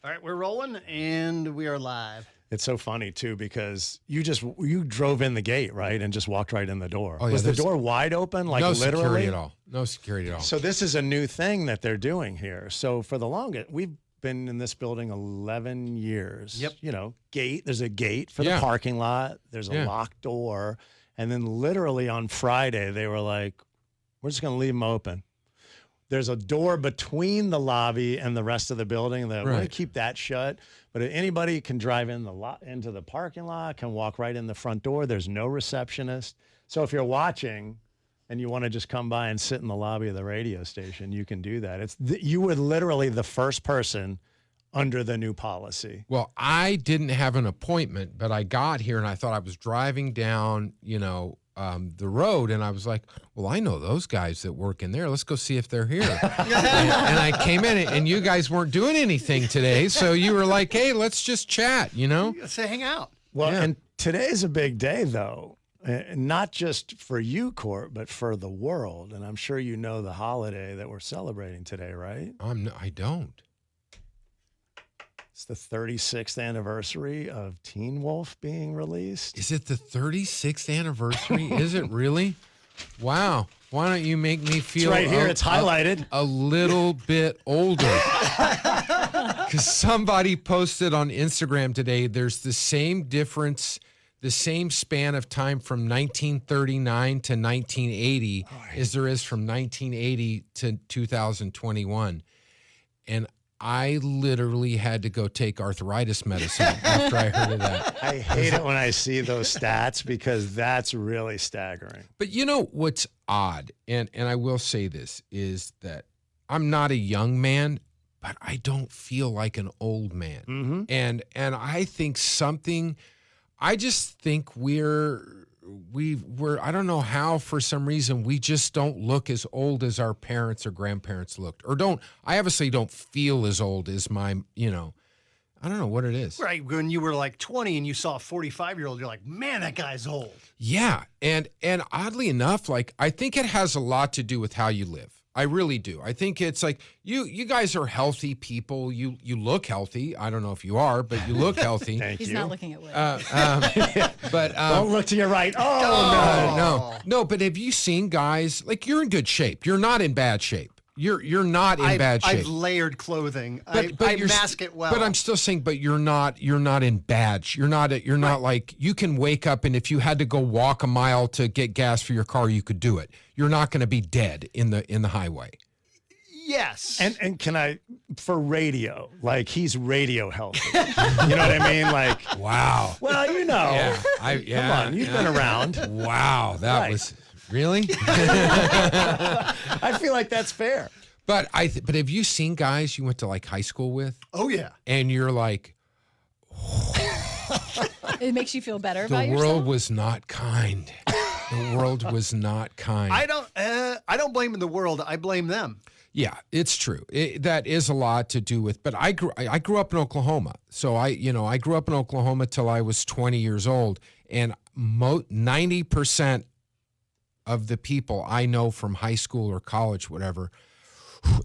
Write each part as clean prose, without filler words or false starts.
All right, we're rolling and we are live. It's so funny too because you drove in the gate, right, and just walked right in the door. Oh, yeah, was the door wide open? Like no literally? security at all. No security at all. So this is a new thing that they're doing here. So for the longest, we've been in this building 11 years. Yep. You know, there's a gate for the parking lot. There's a locked door. And then literally on Friday, they were like, we're just going to leave them open. There's a door between the lobby and the rest of the building that we're going to keep that shut. But if anybody can drive into the parking lot, can walk right in the front door. There's no receptionist. So if you're watching and you want to just come by and sit in the lobby of the radio station, you can do that. You were literally the first person under the new policy. Well, I didn't have an appointment, but I got here and I thought I was driving down, the road, and I was like, well, I know those guys that work in there. Let's go see if they're here. and I came in, and you guys weren't doing anything today, so you were like, hey, let's just chat, Let's hang out. Well, and today's a big day, though. Not just for you, Cort, but for the world. And I'm sure you know the holiday that we're celebrating today, right? I don't. It's the 36th anniversary of Teen Wolf being released. Is it the 36th anniversary? Is it really? Wow. Why don't you make me feel it's right here. It's highlighted. A little bit older. Because somebody posted on Instagram today, there's the same difference, the same span of time from 1939 to 1980 as there is from 1980 to 2021. And I literally had to go take arthritis medicine after I heard of that. I hate it when I see those stats because that's really staggering. But you know what's odd, and I will say this, is that I'm not a young man, but I don't feel like an old man. Mm-hmm. And I think I just think we're I don't know how, for some reason, we just don't look as old as our parents or grandparents looked, I obviously don't feel as old as my, I don't know what it is. Right. When you were like 20 and you saw a 45-year-old, you're like, man, that guy's old. Yeah. And oddly enough, like, I think it has a lot to do with how you live. I really do. I think it's like you guys are healthy people. You look healthy. I don't know if you are, but you look healthy. He's not looking at Will. But don't look to your right. Oh, no. But have you seen guys, like, you're in good shape? You're not in bad shape. You're not in bad shape. I've layered clothing. But I mask it well. But I'm still saying, but you're not in bad. You're not like, you can wake up and if you had to go walk a mile to get gas for your car, you could do it. You're not going to be dead in the highway. Yes. And can I, for radio, like, he's radio healthy. You know what I mean? Like, wow. Well, you know. Yeah. Come on, you've been around. Wow, that was really. I feel like that's fair. But but have you seen guys you went to like high school with? Oh yeah. And you're like, It makes you feel better about the yourself? world was not kind. The world was not kind. I don't blame the world. I blame them. Yeah, it's true. That is a lot to do with. But I grew up in Oklahoma, so I grew up in Oklahoma till I was 20 years old, and 90% of the people I know from high school or college, whatever,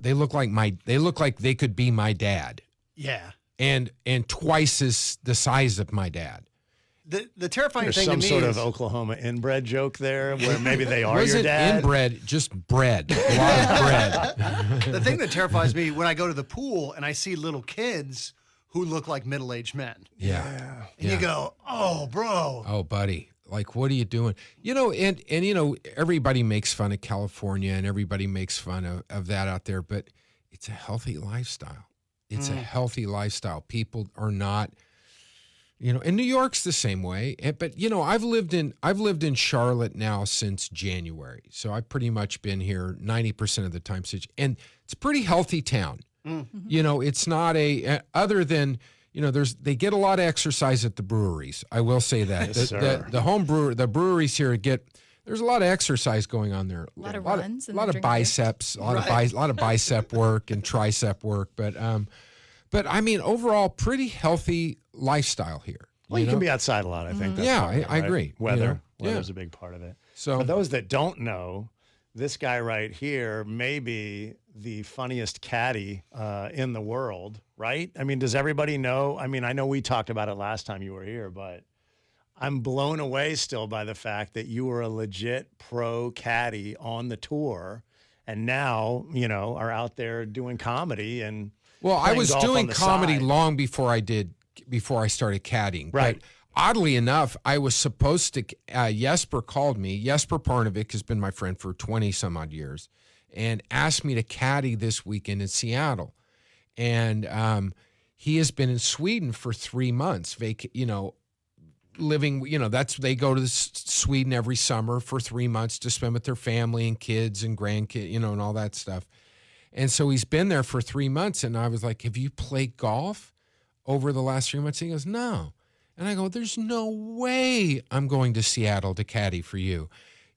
they look like they could be my dad. Yeah. And twice as the size of my dad. The terrifying There's thing to some me sort is, of Oklahoma inbred joke there where maybe they are your Wasn't dad. inbred, just bread. A lot of bread. the thing that terrifies me when I go to the pool and I see little kids who look like middle-aged men. Yeah. And you go, oh, bro. Oh, buddy. Like, what are you doing? And everybody makes fun of California and everybody makes fun of that out there, but it's a healthy lifestyle. It's a healthy lifestyle. People are not, and New York's the same way. But I've lived in Charlotte now since January. So I've pretty much been here 90% of the time. And it's a pretty healthy town. Mm-hmm. It's not other than, they get a lot of exercise at the breweries. I will say that. Yes, the home brewer, the breweries here there's a lot of exercise going on there. A lot of runs. A lot of biceps, a lot of bicep work and tricep work. But I mean, overall, pretty healthy lifestyle here. Well, you can be outside a lot, I think. That's part of it, I agree. Weather's a big part of it. So for those that don't know, this guy right here may be the funniest caddy in the world, right? I mean, does everybody know? I mean, I know we talked about it last time you were here, but I'm blown away still by the fact that you were a legit pro caddy on the tour and now, you know, are out there doing comedy and Well, I playing was golf doing on the comedy side. long before I started caddying. Right. But oddly enough, I was supposed to, Jesper called me. Jesper Parnevik has been my friend for 20 some odd years and asked me to caddy this weekend in Seattle. And he has been in Sweden for 3 months, living, they go to Sweden every summer for 3 months to spend with their family and kids and grandkids, and all that stuff. And so he's been there for 3 months. And I was like, have you played golf over the last 3 months? He goes, no. And I go, there's no way I'm going to Seattle to caddy for you.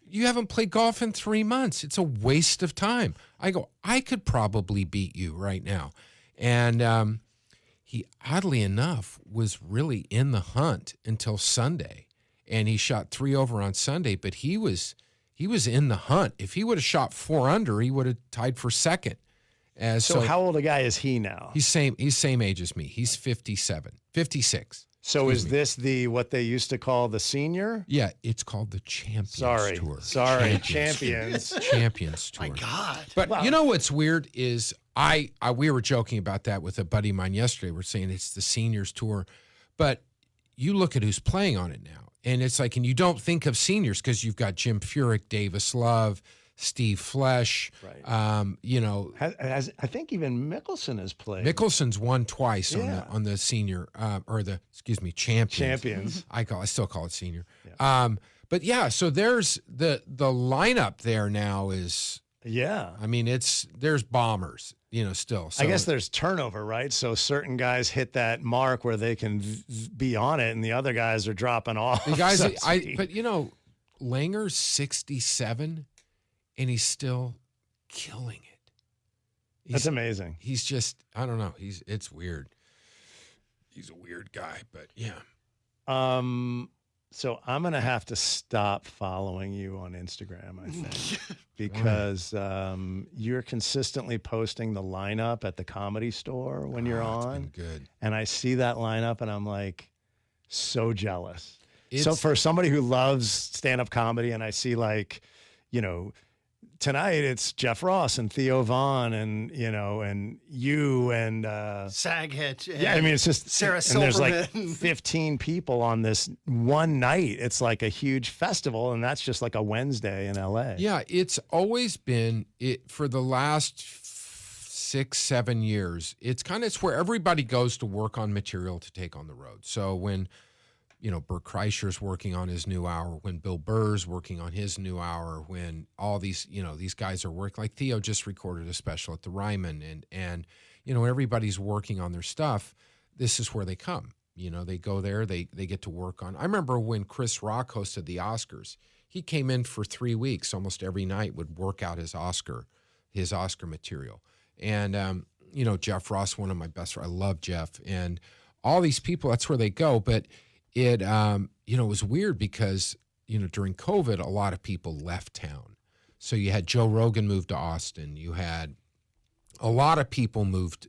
You haven't played golf in 3 months. It's a waste of time. I go, I could probably beat you right now. And he, oddly enough, was really in the hunt until Sunday. And he shot 3 over on Sunday, but he was in the hunt. If he would have shot 4 under, he would have tied for second. So how old a guy is he now? He's same age as me. He's 56. So is this what they used to call the senior? Yeah, it's called the Champions Tour. Champions. Champions Tour. My God. But you know what's weird is we were joking about that with a buddy of mine yesterday. We're saying it's the Seniors Tour, but you look at who's playing on it now, and it's like, and you don't think of seniors because you've got Jim Furyk, Davis Love, Steve Flesh. Right. I think even Mickelson has played. Mickelson's won twice Yeah. on the senior Champions. I still call it senior. Yeah. But yeah, so there's the lineup there now is. Yeah. I mean, there's bombers, still. So, I guess there's turnover, right? So certain guys hit that mark where they can be on it, and the other guys are dropping off. the guys, so to speak. but Langer's 67, and he's still killing it. That's amazing. He's just, I don't know. It's weird. He's a weird guy, but yeah. So I'm going to have to stop following you on Instagram, I think, because you're consistently posting the lineup at the Comedy Store when you're on. It's been good. And I see that lineup and I'm like so jealous. So for somebody who loves stand-up comedy, and I see tonight it's Jeff Ross and Theo Vaughn and you and Saghitch. yeah, I mean it's just Sarah and there's like Silverman. 15 people on this one night. It's like a huge festival, and that's just like a Wednesday in LA. Yeah, it's always been for the last 6-7 years. It's where everybody goes to work on material to take on the road. So when Bert Kreischer's working on his new hour, when Bill Burr's working on his new hour, when all these, these guys are working, like Theo just recorded a special at the Ryman, and everybody's working on their stuff. This is where they come. They go there, they get to work on. I remember when Chris Rock hosted the Oscars, he came in for 3 weeks, almost every night would work out his Oscar material. And, Jeff Ross, one of my best friends, I love Jeff, and all these people, that's where they go. But it was weird because, during COVID, a lot of people left town. So you had Joe Rogan moved to Austin. You had a lot of people moved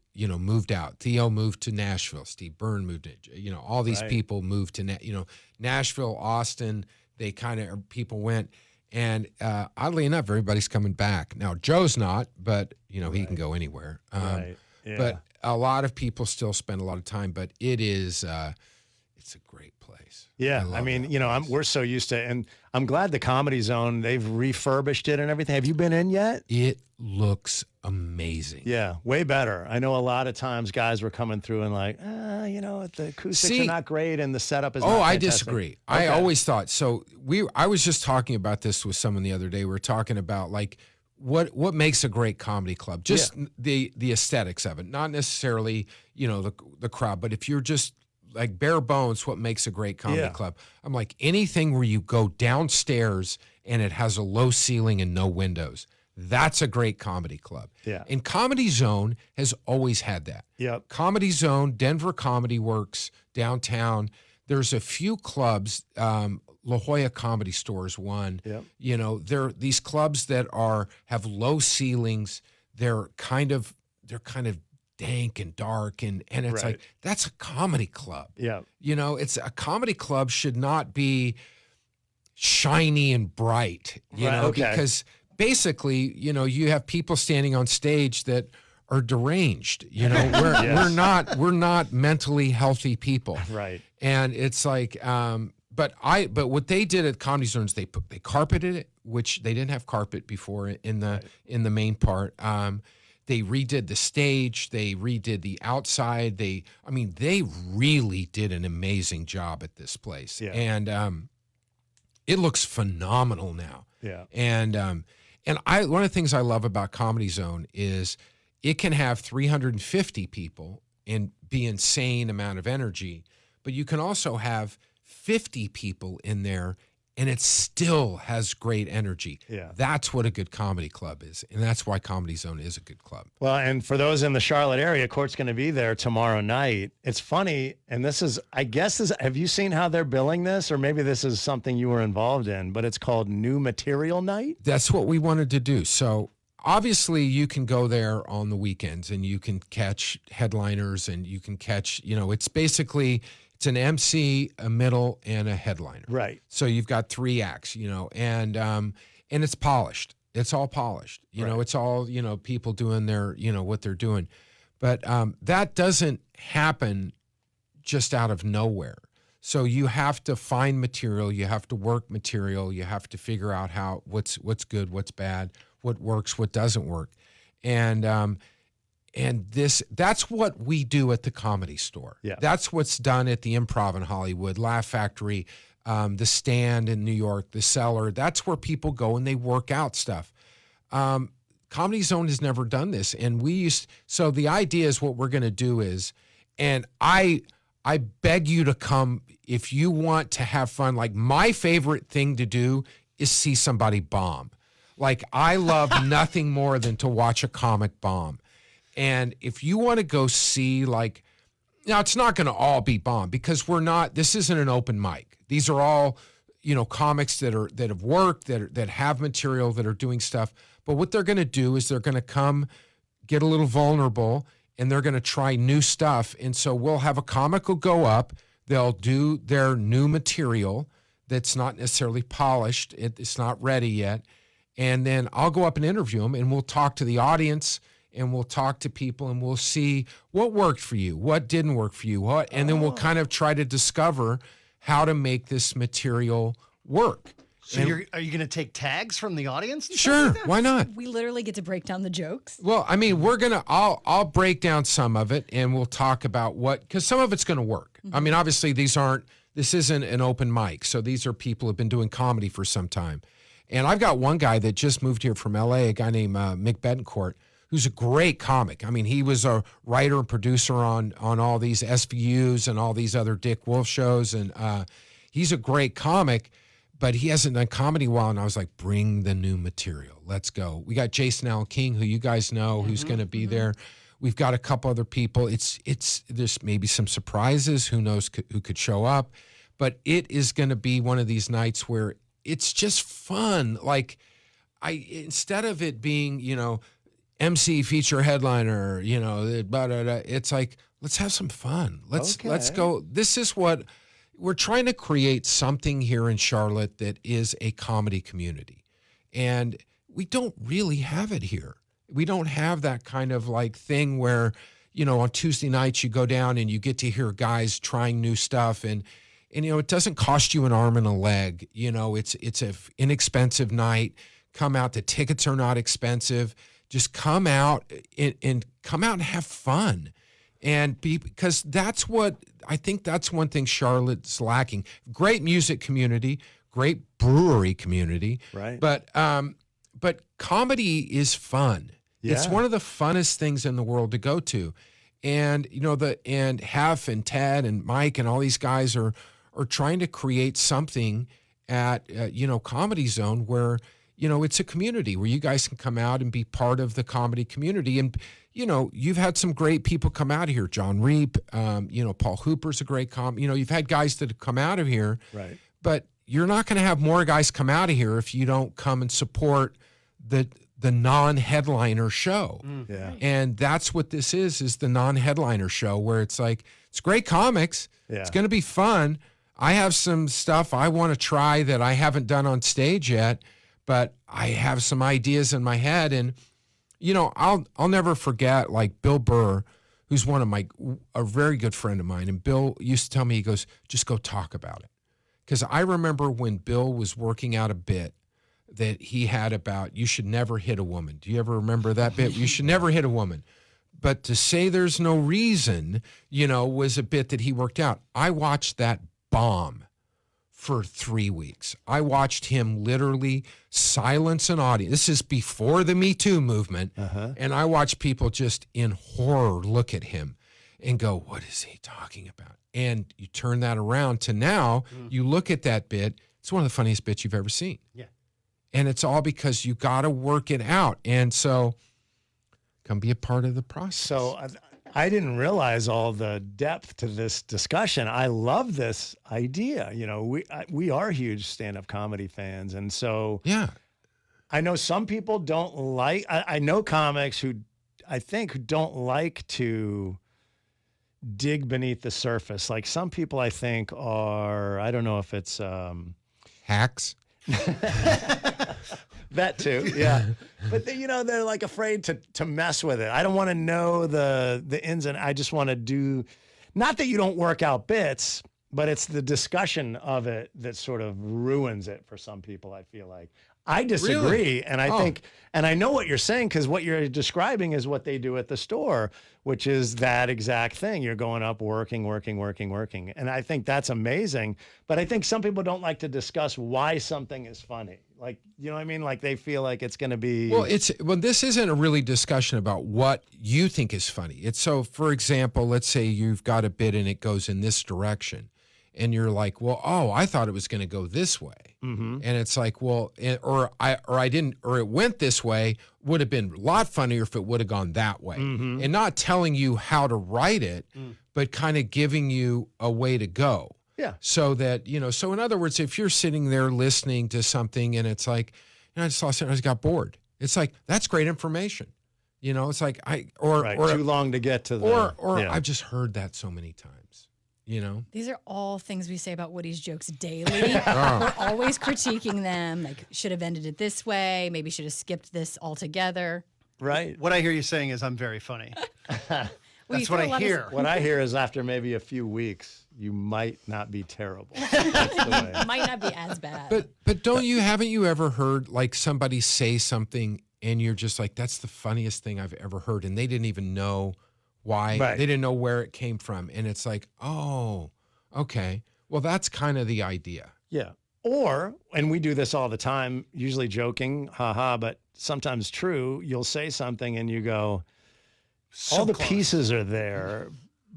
out. Theo moved to Nashville. Steve Byrne moved to, all these people moved to, Nashville, Austin. They people went. And oddly enough, everybody's coming back. Now, Joe's not, but, he can go anywhere. Right. Yeah. But a lot of people still spend a lot of time, but it is, it's a great place. Yeah, I mean, we're so used to, and I'm glad the Comedy Zone, they've refurbished it and everything. Have you been in yet? It looks amazing. Yeah, way better. I know a lot of times guys were coming through and like, the acoustics are not great and the setup is not I fantastic. disagree. Okay. I always thought, I was just talking about this with someone the other day. We were talking about like, what makes a great comedy club? Just the aesthetics of it, not necessarily, the crowd, but if you're just like bare bones, what makes a great comedy club? I'm like, anything where you go downstairs and it has a low ceiling and no windows. That's a great comedy club. Yeah. And Comedy Zone has always had that. Yep. Comedy Zone, Denver Comedy Works, downtown. There's a few clubs, La Jolla Comedy Store is one. Yep. There are these clubs that have low ceilings. they're kind of dank and dark, and it's Right. like, that's a comedy club. Yeah. It's a comedy club should not be shiny and bright, Right, okay. because basically, you have people standing on stage that are deranged. Yes. We're not mentally healthy people. Right. And it's like, but what they did at Comedy Zone is they carpeted it, which they didn't have carpet before in the main part. They redid the stage, they redid the outside. They really did an amazing job at this place. Yeah. And it looks phenomenal now. Yeah. And one of the things I love about Comedy Zone is it can have 350 people and be insane amount of energy, but you can also have 50 people in there and it still has great energy. Yeah. That's what a good comedy club is. And that's why Comedy Zone is a good club. Well, and for those in the Charlotte area, Cort's going to be there tomorrow night. It's funny, and this is, I guess, have you seen how they're billing this? Or maybe this is something you were involved in, but it's called New Material Night? That's what we wanted to do. So obviously you can go there on the weekends and you can catch headliners and you can catch, it's basically, it's an MC, a middle, and a headliner. Right. So you've got 3 acts, and it's polished. It's all polished. Right. It's all, people doing their, what they're doing. But that doesn't happen just out of nowhere. So you have to find material, you have to work material, you have to figure out what's good, what's bad, what works, what doesn't work. And that's what we do at the Comedy Store. Yeah. That's what's done at the Improv in Hollywood, Laugh Factory, the Stand in New York, the Cellar. That's where people go and they work out stuff. Comedy Zone has never done this. And so the idea is what we're going to do is, and I beg you to come if you want to have fun. Like, my favorite thing to do is see somebody bomb. Like, I love nothing more than to watch a comic bomb. And if you want to go see, like, now it's not going to all be bomb because this isn't an open mic. These are all, comics that have worked, that have material, that are doing stuff. But what they're going to do is they're going to come get a little vulnerable and they're going to try new stuff. And so we'll have a comic will go up, they'll do their new material that's not necessarily polished. It's not ready yet. And then I'll go up and interview them and we'll talk to the audience. And we'll talk to people and we'll see what worked for you, what didn't work for you, and then we'll kind of try to discover how to make this material work. So are you going to take tags from the audience? Sure, why not? We literally get to break down the jokes. Well, I'll break down some of it and we'll talk about because some of it's going to work. Mm-hmm. Obviously this isn't an open mic. So these are people who have been doing comedy for some time. And I've got one guy that just moved here from LA, a guy named Mick Betancourt, who's a great comic. He was a writer and producer on all these SVUs and all these other Dick Wolf shows. And he's a great comic, but he hasn't done comedy well. And I was like, bring the new material. Let's go. We got Jason Allen King, who you guys know, who's going to be there. We've got a couple other people. There's maybe some surprises. Who knows who could show up? But it is going to be one of these nights where it's just fun. Like, instead of it being, MC feature headliner, it's like, let's have some fun. Let's go. This is what we're trying to create, something here in Charlotte that is a comedy community. And we don't really have it here. We don't have that kind of like thing where, on Tuesday nights you go down and you get to hear guys trying new stuff and it doesn't cost you an arm and a leg. It's an inexpensive night. Come out. The tickets are not expensive. Just come out and have fun. Because that's what, I think that's one thing Charlotte's lacking. Great music community, great brewery community. Right. But comedy is fun. Yeah. It's one of the funnest things in the world to go to. And, and Hef and Ted and Mike and all these guys are trying to create something at, Comedy Zone where, it's a community where you guys can come out and be part of the comedy community. And, you've had some great people come out of here. John Reap, Paul Hooper's a great you've had guys that have come out of here. Right. But you're not going to have more guys come out of here if you don't come and support the the non-headliner show. Yeah. And that's what this is the non-headliner show, where it's like, it's great comics. Yeah. It's going to be fun. I have some stuff I want to try that I haven't done on stage yet, but I have some ideas in my head. And, I'll never forget, like, Bill Burr, who's a very good friend of mine. And Bill used to tell me, he goes, just go talk about it. Because I remember when Bill was working out a bit that he had about, you should never hit a woman. Do you ever remember that bit? You should never hit a woman. But to say there's no reason, was a bit that he worked out. I watched that bomb for 3 weeks. I watched him literally silence an audience. This is before the Me Too movement. And I watched people just in horror look at him and go, what is he talking about? And you turn that around to now, you look at that bit, it's one of the funniest bits you've ever seen. Yeah. And it's all because you got to work it out. And so come be a part of the process. So I didn't realize all the depth to this discussion. I love this idea. We are huge stand-up comedy fans. And so yeah, I know some people don't like, I know comics who don't like to dig beneath the surface. Like some people I think are, I don't know if it's hacks. That too, yeah. But they're like afraid to mess with it. I don't want to know the ins and I just want to do, not that you don't work out bits, but it's the discussion of it that sort of ruins it for some people, I feel like. I disagree. Really? And I think, and I know what you're saying, because what you're describing is what they do at the store, which is that exact thing. You're going up, working. And I think that's amazing. But I think some people don't like to discuss why something is funny. Like, you know what I mean? Like they feel like it's going to be. Well, this isn't a really discussion about what you think is funny. It's so, for example, let's say you've got a bit and it goes in this direction. And you're like, well, I thought it was going to go this way. And it's like, well, or it went this way, would have been a lot funnier if it would have gone that way. And not telling you how to write it, but kind of giving you a way to go. Yeah. So that, so in other words, if you're sitting there listening to something and it's like, I just lost it, I just got bored. It's like, that's great information. It's like, too long to get to the. Or I've just heard that so many times. These are all things we say about Woody's jokes daily. We're always critiquing them. Like, should have ended it this way. Maybe should have skipped this altogether. Right. What I hear you saying is I'm very funny. Well, That's what I hear. What I hear is after maybe a few weeks, you might not be terrible. That's the way. Might not be as bad. But haven't you ever heard like somebody say something and you're just like, that's the funniest thing I've ever heard, and they didn't even know why. Right. They didn't know where it came from. And it's like, oh, okay. Well, that's kind of the idea. Yeah. And we do this all the time, usually joking, haha, but sometimes true. You'll say something and you go, all the pieces are there,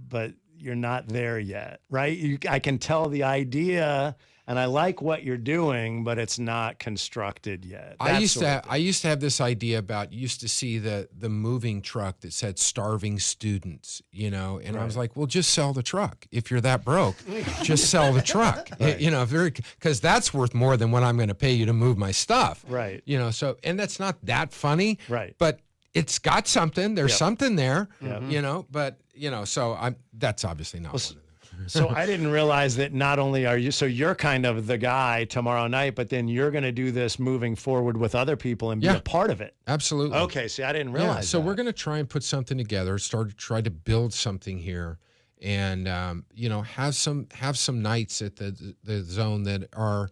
but you're not there yet, right? I can tell the idea and I like what you're doing, but it's not constructed yet. I used to have this idea about, used to see the moving truck that said starving students, and right. I was like, well, just sell the truck. If you're that broke, just sell the truck, right. Because that's worth more than what I'm going to pay you to move my stuff. Right. So, and that's not that funny, right. But it's got something, there's something there, Yep. so that's obviously not one of them. So I didn't realize that not only are you, so you're kind of the guy tomorrow night, but then you're going to do this moving forward with other people and be a part of it. Absolutely. Okay. See, I didn't realize So that. we're going to try and put something together, try to build something here, and have some nights at the zone that are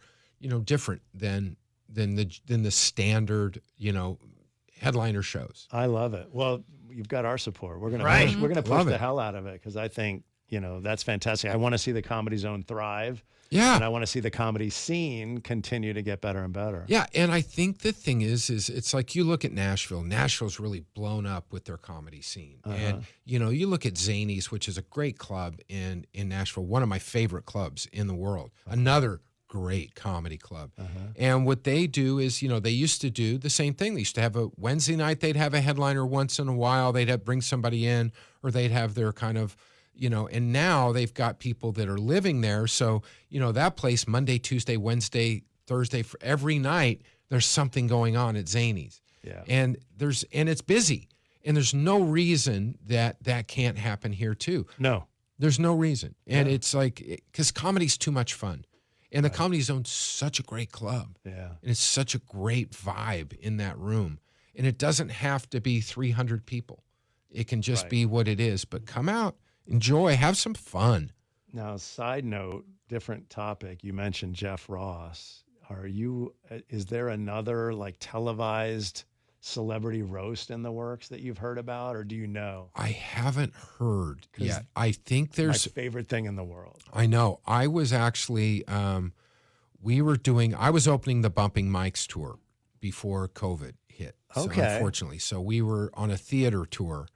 different than the standard headliner shows. I love it. Well, you've got our support. We're gonna Right. push, we're gonna push Love the it. hell out of it because I think that's fantastic. I want to see the Comedy Zone thrive. Yeah. And I want to see the comedy scene continue to get better and better. Yeah, and I think the thing is it's like you look at Nashville. Nashville's really blown up with their comedy scene. And, you look at Zanies, which is a great club in Nashville, one of my favorite clubs in the world, another great comedy club. And what they do is, they used to do the same thing. They used to have a Wednesday night, they'd have a headliner once in a while. They'd bring somebody in, or they'd have their kind of and now they've got people that are living there. So, that place, Monday, Tuesday, Wednesday, Thursday, for every night, there's something going on at Zanies. Yeah. And it's busy. And there's no reason that can't happen here too. No. There's no reason. And it's like, because comedy's too much fun. And the Comedy Zone's such a great club. Yeah. And it's such a great vibe in that room. And it doesn't have to be 300 people. It can just be what it is. But come out, enjoy, have some fun. Now, side note, different topic. You mentioned Jeff Ross. Is there another like televised celebrity roast in the works that you've heard about, or do you know? I haven't heard yet. I think there's my favorite thing in the world. I know. I was actually, I was opening the Bumping Mics tour before COVID hit. Okay. So unfortunately. So we were on a theater tour,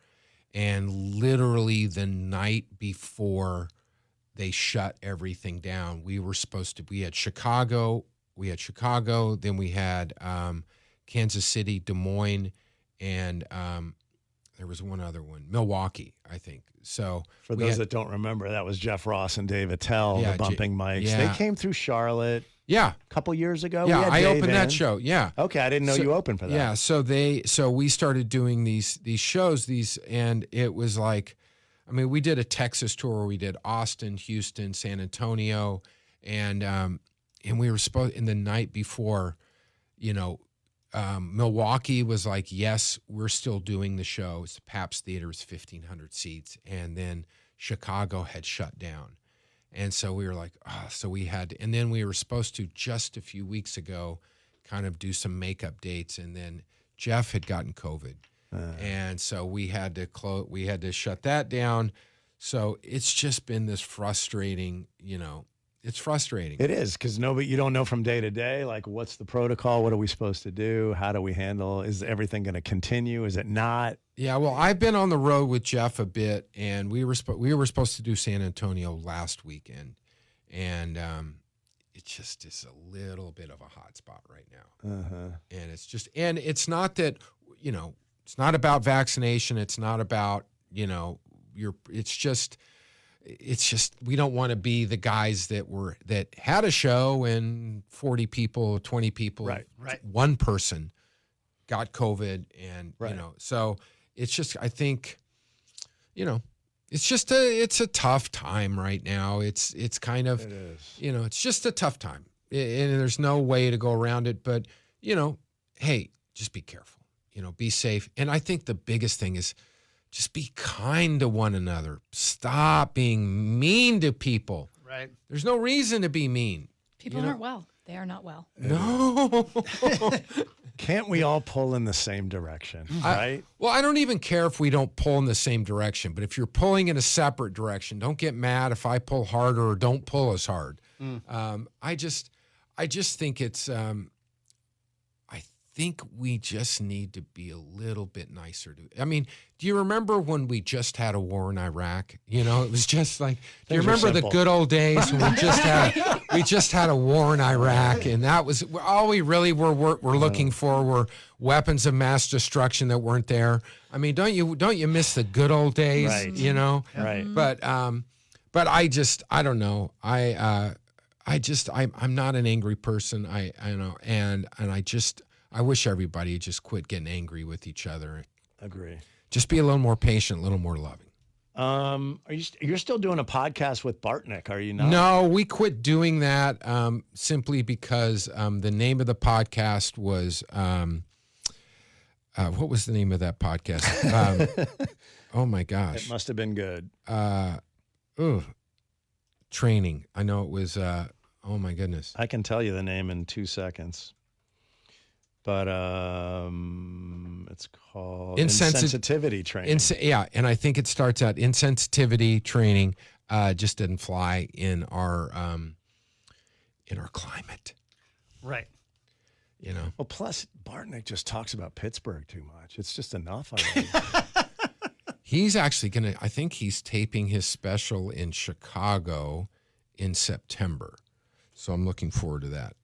and literally the night before they shut everything down, we had Chicago, then we had Kansas City, Des Moines, and there was one other one, Milwaukee, I think. So for those that don't remember, that was Jeff Ross and Dave Attell, the Bumping Mics. Yeah. They came through Charlotte. Yeah. A couple years ago. Yeah, I Dave opened that show. Yeah. Okay, I didn't know you opened for that. Yeah, so we started doing these shows, and it was like, I mean, we did a Texas tour. We did Austin, Houston, San Antonio, and we were supposed, in the night before, Milwaukee was like, yes, we're still doing the show. It's the Pabst Theater, it's 1,500 seats, and then Chicago had shut down. And so we were like, and then we were supposed to just a few weeks ago kind of do some makeup dates. And then Jeff had gotten COVID. And so we had to shut that down. So it's just been this frustrating, it's frustrating. It is, because you don't know from day to day, like, what's the protocol? What are we supposed to do? How do we handle? Is everything going to continue? Is it not? Yeah, well, I've been on the road with Jeff a bit, and we were supposed to do San Antonio last weekend, and it just is a little bit of a hot spot right now. And it's not that, it's not about vaccination. It's not about, it's just we don't want to be the guys that had a show and 40 people, 20 people, right. one person got COVID, and so it's just, I think, it's a tough time right now. It's kind of, it is. It's just a tough time, and there's no way to go around it. But hey, just be careful. Be safe. And I think the biggest thing is just be kind to one another. Stop being mean to people. Right. There's no reason to be mean. People aren't well. They are not well. No. Can't we all pull in the same direction, right? Well, I don't even care if we don't pull in the same direction, but if you're pulling in a separate direction, don't get mad if I pull harder or don't pull as hard. I just think it's, I think we just need to be a little bit nicer I mean, do you remember when we just had a war in Iraq? It was just like, do you remember the good old days when we just had a war in Iraq, and that was all we really were looking for were weapons of mass destruction that weren't there. I mean, don't you miss the good old days? Right. Right. But I don't know. I'm not an angry person. I know, and I wish everybody just quit getting angry with each other. Agree. Just be a little more patient, a little more loving. You're still doing a podcast with Bartnick, are you not? No, we quit doing that simply because the name of the podcast was what was the name of that podcast? Oh my gosh. It must have been good. Training. I know it was oh my goodness. I can tell you the name in 2 seconds. But it's called insensitivity training. And I think it starts out insensitivity training just didn't fly in our climate. Right. Well, plus Bartnick just talks about Pittsburgh too much. It's just enough already. He's actually I think he's taping his special in Chicago in September. So I'm looking forward to that.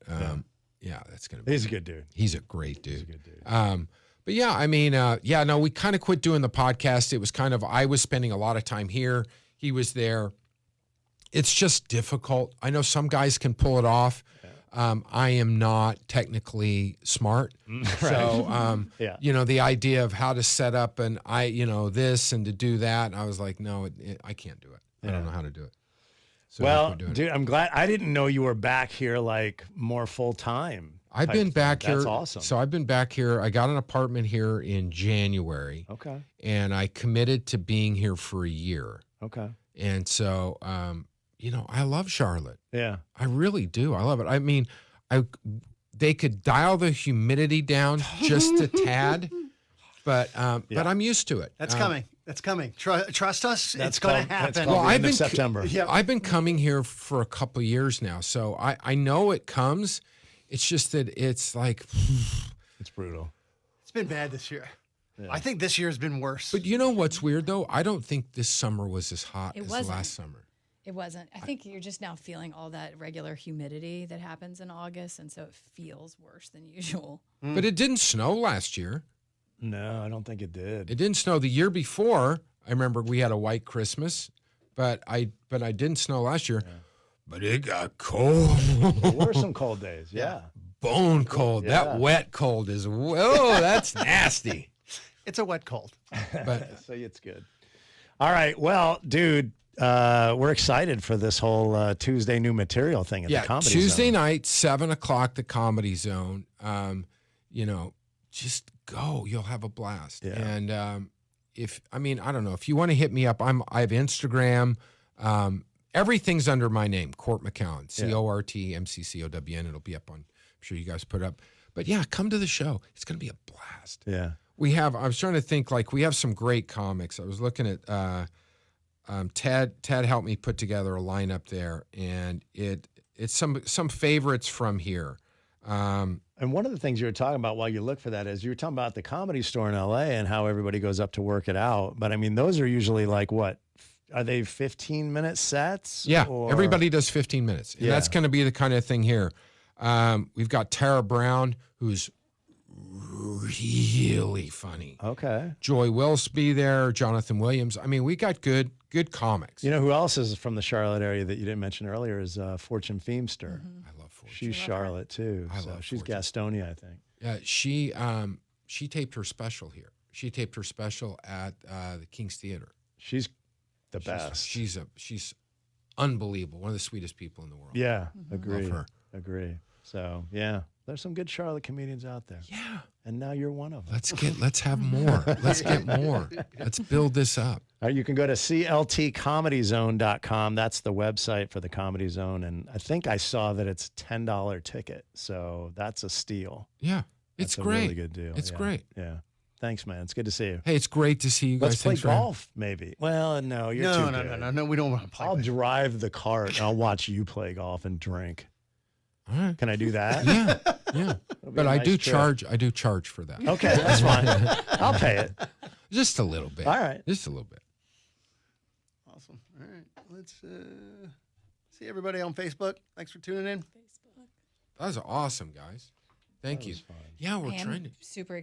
Yeah, that's going to be. He's a good dude. He's a great dude. He's a good dude. But yeah, I mean, we kind of quit doing the podcast. It was kind of, I was spending a lot of time here. He was there. It's just difficult. I know some guys can pull it off. I am not technically smart. So, Yeah. you know, the idea of how to set up this and to do that, I was like, no, I can't do it. I don't know how to do it. So Well, we're doing it. dude, I'm glad. I didn't know you were back here like more full time. I've been back here. That's awesome. So I've been back here. I got an apartment here in January. Okay. And I committed to being here for a year. Okay. And so, you know, I love Charlotte. Yeah. I really do. I love it. I mean, they could dial the humidity down just a tad, but I'm used to it. That's coming. That's coming. Trust us. It's going to happen. Well, I've been September. Yep. I've been coming here for a couple of years now, so I know it comes. It's just that it's like It's brutal. It's been bad this year. Yeah. I think this year has been worse. But you know what's weird though? I don't think this summer was as hot as wasn't. last summer. It wasn't. I think you're just now feeling all that regular humidity that happens in August, and so it feels worse than usual. But it didn't snow last year. No, I don't think it did. It didn't snow the year before. I remember we had a white Christmas, but I didn't snow last year. Yeah. But it got cold. There were some cold days. Yeah. Bone cold. Yeah. That wet cold is that's nasty. It's a wet cold. But so it's good. All right. Well, dude, we're excited for this whole Tuesday new material thing at the Comedy Tuesday Zone. night, 7:00, the Comedy Zone. You know, just go. You'll have a blast. Yeah. And I don't know. If you want to hit me up, I have Instagram. Everything's under my name, Cort McCown, CortMcCown. It'll be up on. I'm sure you guys put it up. But yeah, come to the show. It's going to be a blast. Yeah. I was trying to think, like, we have some great comics. I was looking at Ted helped me put together a lineup there, and it's some favorites from here. And one of the things you were talking about while you look for that is you were talking about the Comedy Store in LA and how everybody goes up to work it out. But I mean, those are usually like what? Are they 15-minute sets? Yeah, or? everybody does 15 minutes. And that's going to be the kind of thing here. We've got Tara Brown, who's really funny. Okay. Joy Wilsby there, Jonathan Williams. I mean, we got good comics. You know who else is from the Charlotte area that you didn't mention earlier is Fortune Feemster. I love Fortune. She's Charlotte too. I love she's Fortune. Gastonia, I think. Yeah, she taped her special here. She taped her special at the King's Theater. She's the best. She's unbelievable. One of the sweetest people in the world. Yeah, agree. Love her. Agree. So yeah, there's some good Charlotte comedians out there. Yeah. And now you're one of them. Let's have more. Let's get more. Let's build this up. You can go to cltcomedyzone.com. That's the website for the Comedy Zone. And I think I saw that it's a $10 ticket. So that's a steal. Yeah. It's That's great. a really good deal. It's great. Yeah. Thanks, man. It's good to see you. Hey, it's great to see you guys. Let's play Thanks for having- golf, maybe. Well, no, you're too good. No. We don't want to play. I'll drive the cart and I'll watch you play golf and drink. All right. Can I do that? Yeah. Yeah. But I nice do trip. charge for that. Okay, that's fine. I'll pay it. Just a little bit. All right. Just a little bit. Awesome. All right. Let's see everybody on Facebook. Thanks for tuning in. That was awesome, guys. Thank you. was fun. Yeah, we're I am trying to. super